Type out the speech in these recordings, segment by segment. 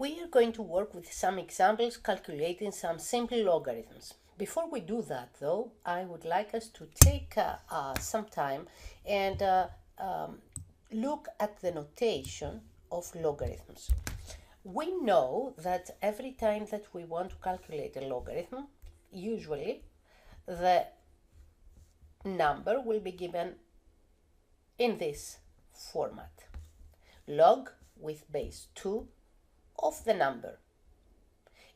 We are going to work with some examples calculating some simple logarithms. Before we do that though, I would like us to take some time and look at the notation of logarithms. We know that every time that we want to calculate a logarithm, usually the number will be given in this format. Log with base 2 of the number.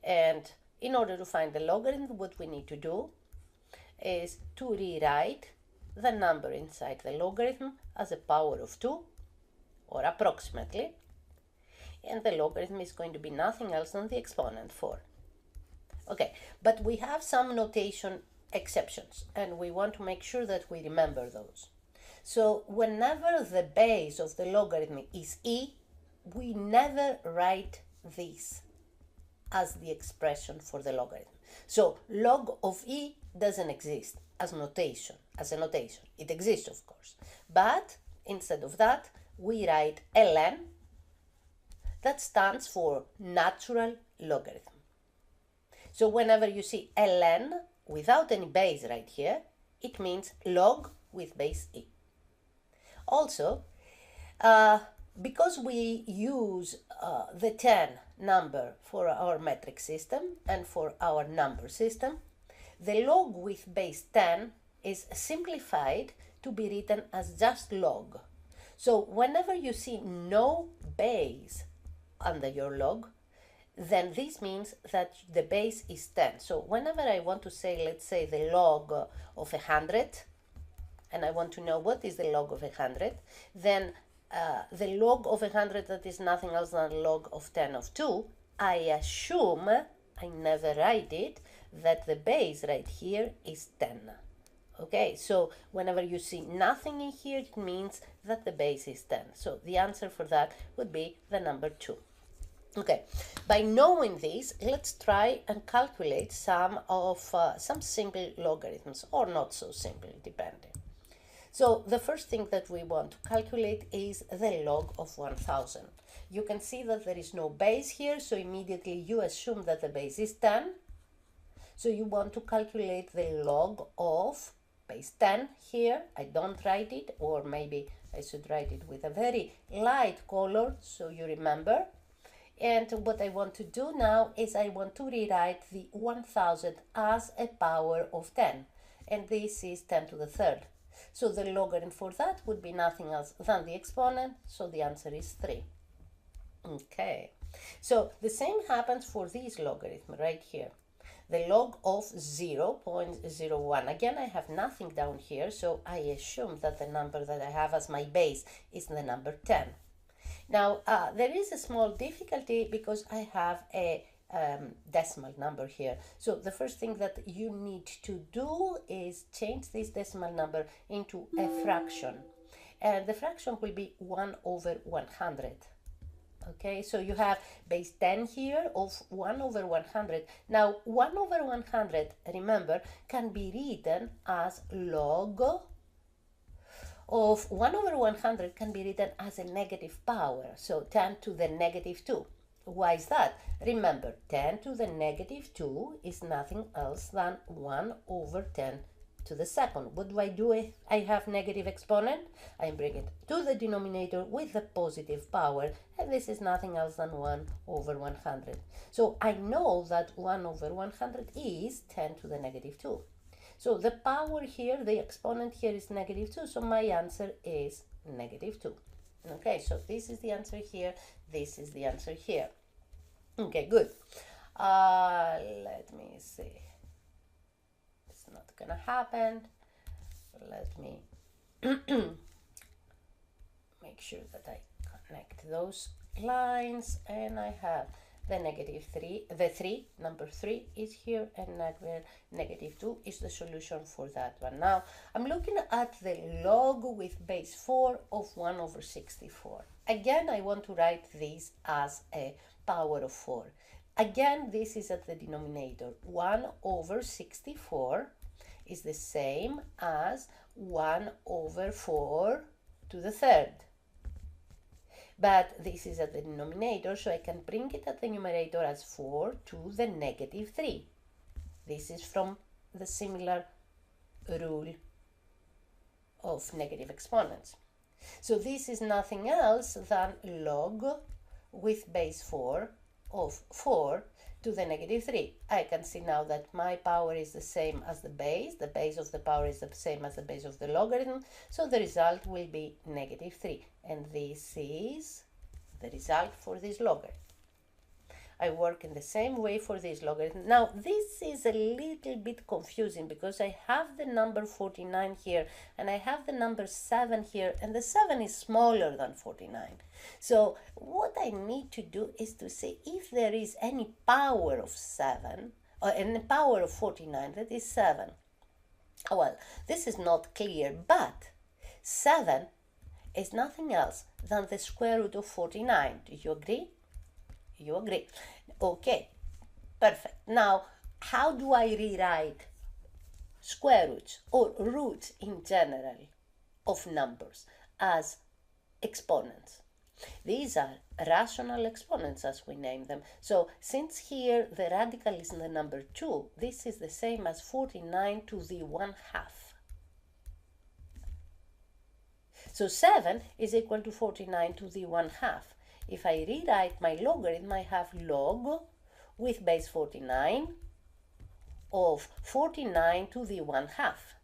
And in order to find the logarithm, what we need to do is to rewrite the number inside the logarithm as a power of 2, or approximately, and the logarithm is going to be nothing else than the exponent 4. Okay, but we have some notation exceptions, and we want to make sure that we remember those. So whenever the base of the logarithm is e, we never write this as the expression for the logarithm. So log of e doesn't exist as notation, as a notation. It exists, of course, but instead of that, we write ln, that stands for natural logarithm. So whenever you see ln without any base right here, it means log with base e. Also, because we use the 10 number for our metric system and for our number system, the log with base 10 is simplified to be written as just log. So whenever you see no base under your log, then this means that the base is 10. So whenever I want to say, let's say, the log of 100, and I want to know what is the log of 100, then the log of 100, that is nothing else than log of 10 of 2, I assume, I never write it, that the base right here is 10. Okay, so whenever you see nothing in here, it means that the base is 10. So the answer for that would be the number 2. Okay, by knowing this, let's try and calculate some simple logarithms, or not so simple, depending. So the first thing that we want to calculate is the log of 1000. You can see that there is no base here, so immediately you assume that the base is 10. So you want to calculate the log of base 10 here. I don't write it, or maybe I should write it with a very light color so you remember. And what I want to do now is I want to rewrite the 1000 as a power of 10. And this is 10 to the third. So the logarithm for that would be nothing else than the exponent, so the answer is 3. Okay, so the same happens for this logarithm right here. The log of 0.01. Again, I have nothing down here, so I assume that the number that I have as my base is the number 10. Now, there is a small difficulty because I have a decimal number here. So the first thing that you need to do is change this decimal number into a fraction. And the fraction will be 1 over 100. Okay, so you have base 10 here of 1 over 100. Now, 1 over 100, remember, can be written as log of 1 over 100 can be written as a negative power, so 10 to the negative 2. Why is that? Remember, 10 to the negative 2 is nothing else than 1 over 10 to the second. What do I do if I have negative exponent? I bring it to the denominator with the positive power, and this is nothing else than 1 over 100. So I know that 1 over 100 is 10 to the negative 2. So the power here, the exponent here is negative 2, so my answer is negative 2. Okay, so this is the answer here, this is the answer here. Okay, good. Let me see. It's not gonna happen. Let me make sure that I connect those lines, and I have the negative 3, the 3, number 3 is here, and negative 2 is the solution for that one. Now, I'm looking at the log with base 4 of 1 over 64. Again, I want to write this as a power of 4. Again, this is at the denominator. 1 over 64 is the same as 1 over 4 to the third. But this is at the denominator, so I can bring it at the numerator as 4 to the negative 3. This is from the similar rule of negative exponents. So this is nothing else than log with base 4 of 4 to the negative 3. I can see now that my power is the same as the base of the power is the same as the base of the logarithm, so the result will be negative 3. And this is the result for this logarithm. I work in the same way for this logarithm. Now, this is a little bit confusing because I have the number 49 here and I have the number 7 here, and the 7 is smaller than 49. So what I need to do is to see if there is any power of 7 or any power of 49 that is 7. Well, this is not clear, but 7 is nothing else than the square root of 49. Do you agree? You agree? Okay, perfect. Now, how do I rewrite square roots or roots in general of numbers as exponents? These are rational exponents, as we name them. So since here the radical is in the number 2, this is the same as 49 to the 1/2. So 7 is equal to 49 to the 1/2. If I rewrite my logarithm, I have log with base 49 of 49 to the 1/2.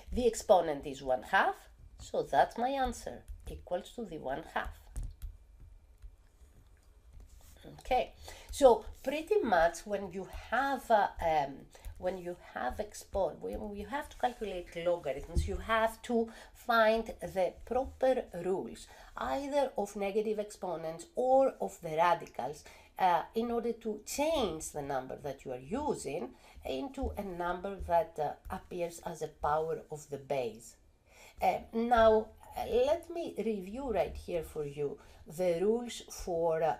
The exponent is 1/2, so that's my answer, equals to the 1/2. Okay, so pretty much when you have when you have to calculate logarithms, you have to find the proper rules, either of negative exponents or of the radicals, in order to change the number that you are using into a number that appears as a power of the base. Now, let me review right here for you the rules for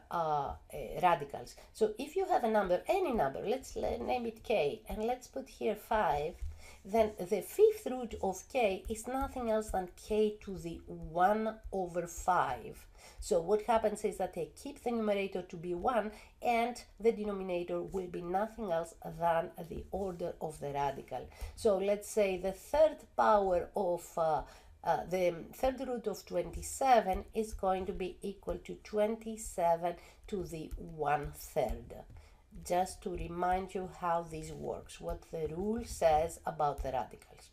radicals. So if you have a number, any number, let's name it k, and let's put here 5, then the fifth root of k is nothing else than k to the 1/5. So what happens is that I keep the numerator to be 1 and the denominator will be nothing else than the order of the radical. So let's say the third power of the third root of 27 is going to be equal to 27 to the 1/3. Just to remind you how this works, what the rule says about the radicals.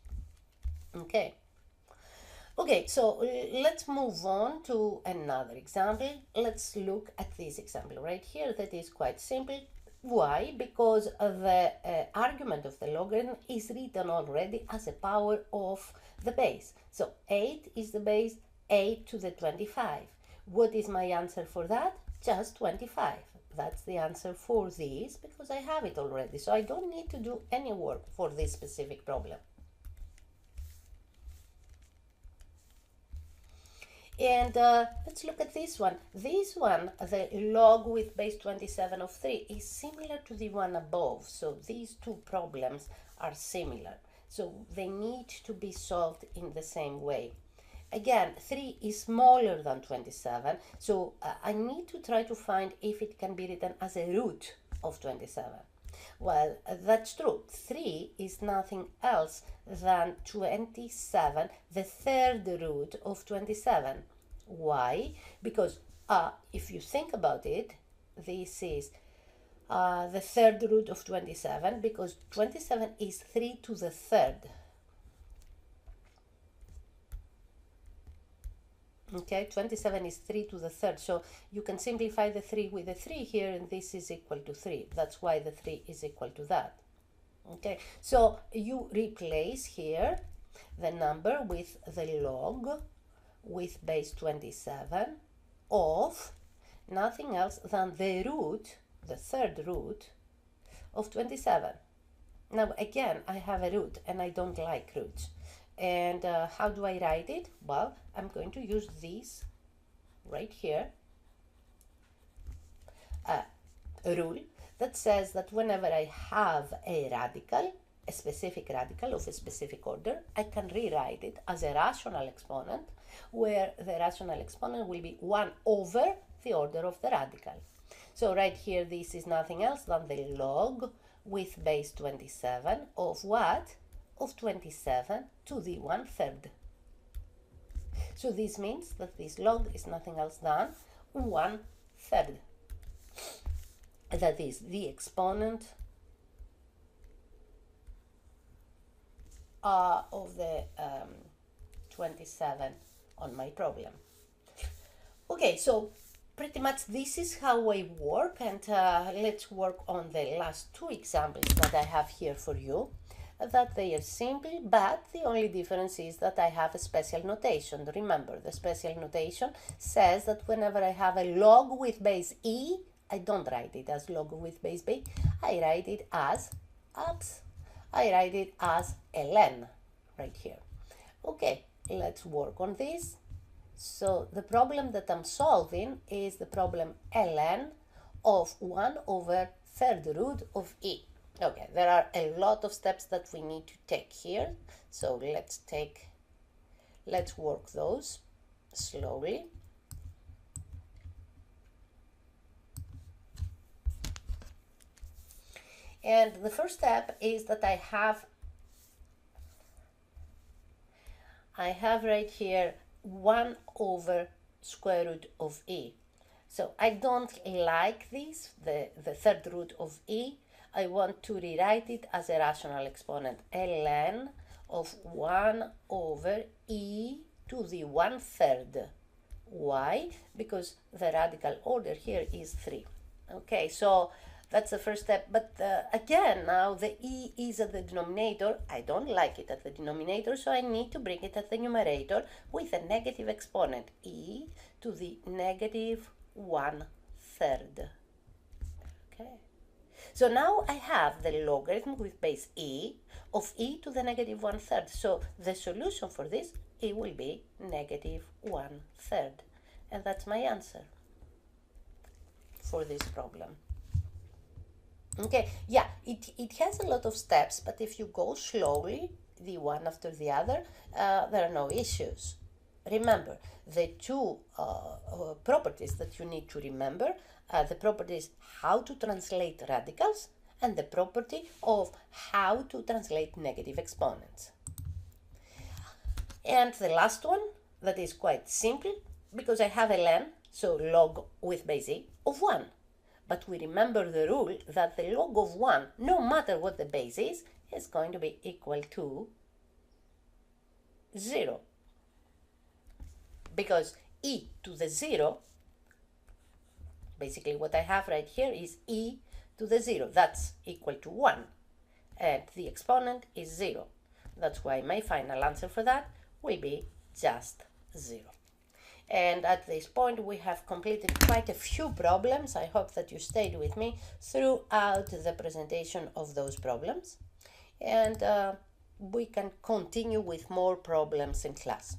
Okay, so let's move on to another example. Let's look at this example right here that is quite simple. Why? Because the argument of the logarithm is written already as a power of the base. So 8 is the base, 8 to the 25. What is my answer for that? Just 25. That's the answer for this because I have it already. So I don't need to do any work for this specific problem. And let's look at this one. This one, the log with base 27 of 3, is similar to the one above. So these two problems are similar. So they need to be solved in the same way. Again, 3 is smaller than 27, so I need to try to find if it can be written as a root of 27. Well, that's true. 3 is nothing else than 27, the third root of 27. Why? Because if you think about it, this is the third root of 27 because 27 is 3 to the third. Okay, 27 is 3 to the third, so you can simplify the 3 with the 3 here, and this is equal to 3. That's why the 3 is equal to that. Okay, so you replace here the number with the log with base 27 of nothing else than the root, the third root of 27. Now again, I have a root and I don't like roots. And how do I write it? Well, I'm going to use this right here, a rule that says that whenever I have a radical, a specific radical of a specific order, I can rewrite it as a rational exponent, where the rational exponent will be 1 over the order of the radical. So right here, this is nothing else than the log with base 27 of what? Of 27 to the 1/3. So this means that this log is nothing else than 1/3. That is the exponent of the 27 on my problem. Okay, so pretty much this is how I work, and let's work on the last two examples that I have here for you. That they are simple, but the only difference is that I have a special notation. Remember, the special notation says that whenever I have a log with base e, I don't write it as log with base b, I write it as, ln right here. Okay, let's work on this. So the problem that I'm solving is the problem ln of 1 over third root of e. Okay, there are a lot of steps that we need to take here. So let's work those slowly. And the first step is that I have right here 1 over square root of e. So I don't like this, the third root of e. I want to rewrite it as a rational exponent, ln of 1 over e to the 1/3. Why? Because the radical order here is 3. Okay, so that's the first step. But again, now the e is at the denominator. I don't like it at the denominator, so I need to bring it at the numerator with a negative exponent, e to the negative 1/3. Okay. So now I have the logarithm with base e of e to the negative 1/3. So the solution for this, it will be negative 1/3. And that's my answer for this problem. Okay, yeah, it has a lot of steps, but if you go slowly, the one after the other, there are no issues. Remember, the two properties that you need to remember are the properties how to translate radicals and the property of how to translate negative exponents. And the last one, that is quite simple, because I have ln, so log with base e, of 1. But we remember the rule that the log of 1, no matter what the base is going to be equal to 0. Because e to the 0, basically what I have right here is e to the 0. That's equal to 1. And the exponent is 0. That's why my final answer for that will be just 0. And at this point, we have completed quite a few problems. I hope that you stayed with me throughout the presentation of those problems. And we can continue with more problems in class.